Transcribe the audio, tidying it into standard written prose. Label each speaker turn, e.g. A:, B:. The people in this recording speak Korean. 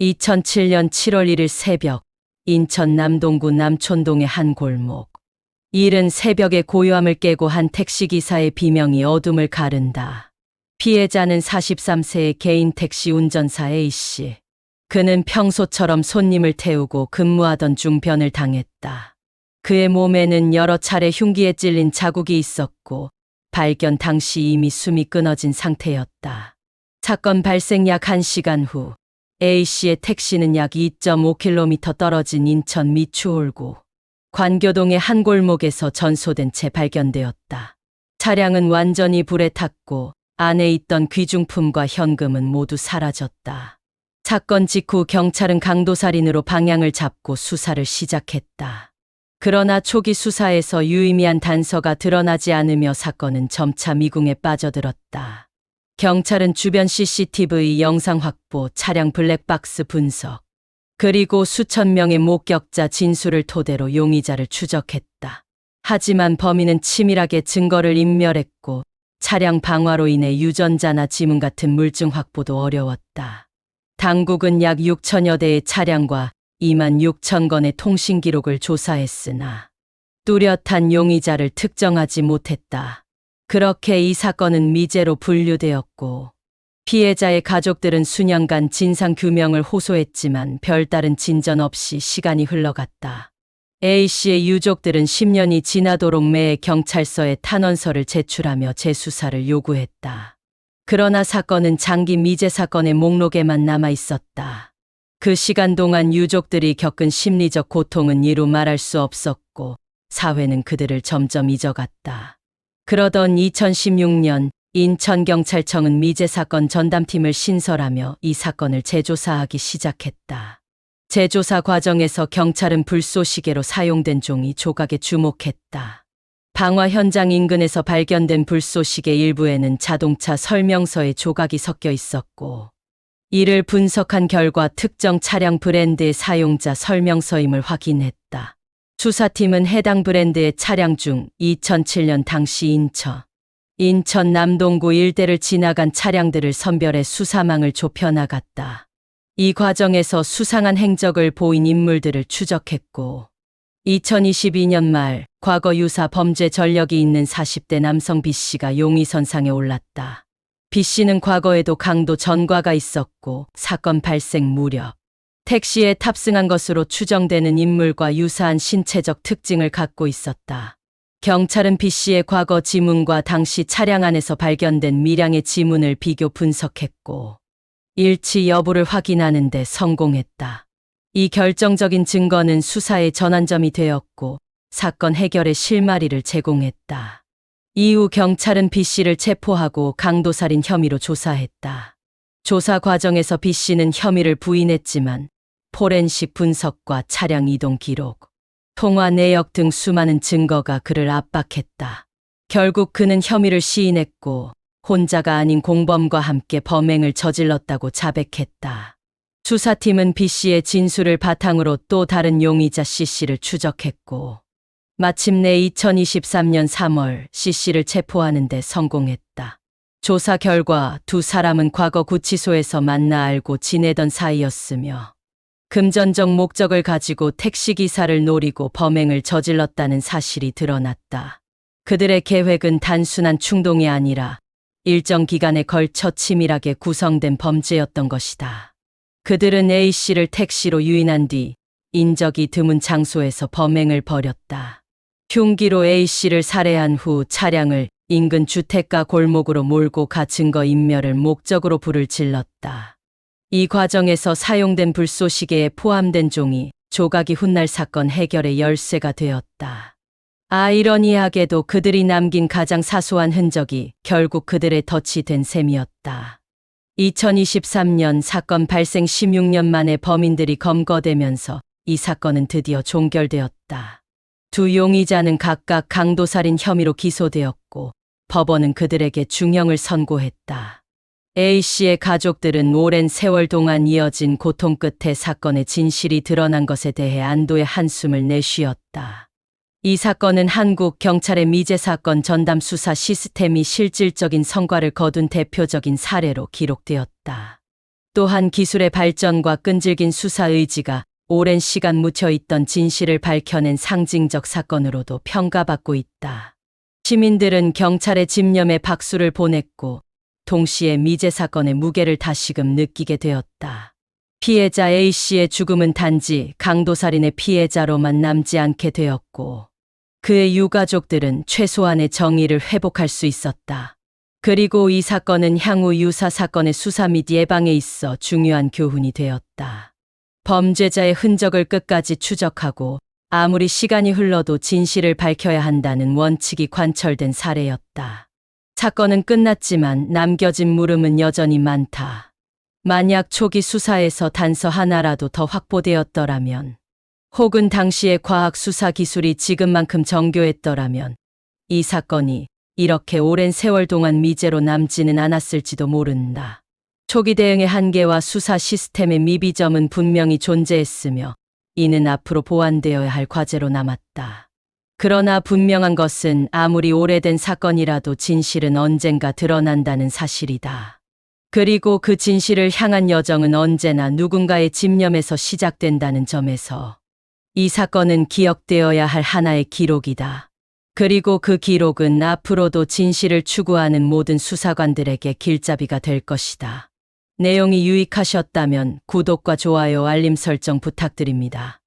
A: 2007년 7월 1일 새벽, 인천 남동구 남촌동의 한 골목. 이른 새벽에 고요함을 깨고 한 택시기사의 비명이 어둠을 가른다. 피해자는 43세의 개인 택시 운전사 A씨. 그는 평소처럼 손님을 태우고 근무하던 중 변을 당했다. 그의 몸에는 여러 차례 흉기에 찔린 자국이 있었고 발견 당시 이미 숨이 끊어진 상태였다. 사건 발생 약 1시간 후 A씨의 택시는 약 2.5km 떨어진 인천 미추홀구 관교동의 한 골목에서 전소된 채 발견되었다. 차량은 완전히 불에 탔고 안에 있던 귀중품과 현금은 모두 사라졌다. 사건 직후 경찰은 강도살인으로 방향을 잡고 수사를 시작했다. 그러나 초기 수사에서 유의미한 단서가 드러나지 않으며 사건은 점차 미궁에 빠져들었다. 경찰은 주변 CCTV 영상 확보, 차량 블랙박스 분석, 그리고 수천 명의 목격자 진술을 토대로 용의자를 추적했다. 하지만 범인은 치밀하게 증거를 인멸했고 차량 방화로 인해 유전자나 지문 같은 물증 확보도 어려웠다. 당국은 약 6천여 대의 차량과 2만 6천 건의 통신 기록을 조사했으나 뚜렷한 용의자를 특정하지 못했다. 그렇게 이 사건은 미제로 분류되었고 피해자의 가족들은 수년간 진상규명을 호소했지만 별다른 진전 없이 시간이 흘러갔다. A씨의 유족들은 10년이 지나도록 매해 경찰서에 탄원서를 제출하며 재수사를 요구했다. 그러나 사건은 장기 미제 사건의 목록에만 남아 있었다. 그 시간 동안 유족들이 겪은 심리적 고통은 이루 말할 수 없었고 사회는 그들을 점점 잊어갔다. 그러던 2016년 인천경찰청은 미제 사건 전담팀을 신설하며 이 사건을 재조사하기 시작했다. 재조사 과정에서 경찰은 불쏘시개로 사용된 종이 조각에 주목했다. 방화 현장 인근에서 발견된 불쏘시개 일부에는 자동차 설명서에 조각이 섞여 있었고 이를 분석한 결과 특정 차량 브랜드의 사용자 설명서임을 확인했다. 수사팀은 해당 브랜드의 차량 중 2007년 당시 인천 남동구 일대를 지나간 차량들을 선별해 수사망을 좁혀나갔다. 이 과정에서 수상한 행적을 보인 인물들을 추적했고 2022년 말 과거 유사 범죄 전력이 있는 40대 남성 B씨가 용의선상에 올랐다. B씨는 과거에도 강도 전과가 있었고 사건 발생 무렵 택시에 탑승한 것으로 추정되는 인물과 유사한 신체적 특징을 갖고 있었다. 경찰은 B씨의 과거 지문과 당시 차량 안에서 발견된 미량의 지문을 비교 분석했고 일치 여부를 확인하는 데 성공했다. 이 결정적인 증거는 수사의 전환점이 되었고 사건 해결의 실마리를 제공했다. 이후 경찰은 B씨를 체포하고 강도살인 혐의로 조사했다. 조사 과정에서 B씨는 혐의를 부인했지만 포렌식 분석과 차량 이동 기록, 통화 내역 등 수많은 증거가 그를 압박했다. 결국 그는 혐의를 시인했고 혼자가 아닌 공범과 함께 범행을 저질렀다고 자백했다. 수사팀은 B씨의 진술을 바탕으로 또 다른 용의자 C씨를 추적했고 마침내 2023년 3월 C씨를 체포하는 데 성공했다. 조사 결과 두 사람은 과거 구치소에서 만나 알고 지내던 사이였으며 금전적 목적을 가지고 택시기사를 노리고 범행을 저질렀다는 사실이 드러났다. 그들의 계획은 단순한 충동이 아니라 일정 기간에 걸쳐 치밀하게 구성된 범죄였던 것이다. 그들은 A씨를 택시로 유인한 뒤 인적이 드문 장소에서 범행을 벌였다. 흉기로 A씨를 살해한 후 차량을 인근 주택가 골목으로 몰고 가 증거 인멸을 목적으로 불을 질렀다. 이 과정에서 사용된 불쏘시개에 포함된 종이 조각이 훗날 사건 해결의 열쇠가 되었다. 아이러니하게도 그들이 남긴 가장 사소한 흔적이 결국 그들의 덫이 된 셈이었다. 2023년 사건 발생 16년 만에 범인들이 검거되면서 이 사건은 드디어 종결되었다. 두 용의자는 각각 강도살인 혐의로 기소되었고 법원은 그들에게 중형을 선고했다. A씨의 가족들은 오랜 세월 동안 이어진 고통 끝에 사건의 진실이 드러난 것에 대해 안도의 한숨을 내쉬었다. 이 사건은 한국 경찰의 미제 사건 전담 수사 시스템이 실질적인 성과를 거둔 대표적인 사례로 기록되었다. 또한 기술의 발전과 끈질긴 수사 의지가 오랜 시간 묻혀있던 진실을 밝혀낸 상징적 사건으로도 평가받고 있다. 시민들은 경찰의 집념에 박수를 보냈고 동시에 미제 사건의 무게를 다시금 느끼게 되었다. 피해자 A씨의 죽음은 단지 강도살인의 피해자로만 남지 않게 되었고 그의 유가족들은 최소한의 정의를 회복할 수 있었다. 그리고 이 사건은 향후 유사 사건의 수사 및 예방에 있어 중요한 교훈이 되었다. 범죄자의 흔적을 끝까지 추적하고 아무리 시간이 흘러도 진실을 밝혀야 한다는 원칙이 관철된 사례였다. 사건은 끝났지만 남겨진 물음은 여전히 많다. 만약 초기 수사에서 단서 하나라도 더 확보되었더라면, 혹은 당시의 과학 수사 기술이 지금만큼 정교했더라면, 이 사건이 이렇게 오랜 세월 동안 미제로 남지는 않았을지도 모른다. 초기 대응의 한계와 수사 시스템의 미비점은 분명히 존재했으며, 이는 앞으로 보완되어야 할 과제로 남았다. 그러나 분명한 것은 아무리 오래된 사건이라도 진실은 언젠가 드러난다는 사실이다. 그리고 그 진실을 향한 여정은 언제나 누군가의 집념에서 시작된다는 점에서 이 사건은 기억되어야 할 하나의 기록이다. 그리고 그 기록은 앞으로도 진실을 추구하는 모든 수사관들에게 길잡이가 될 것이다. 내용이 유익하셨다면 구독과 좋아요, 알림 설정 부탁드립니다.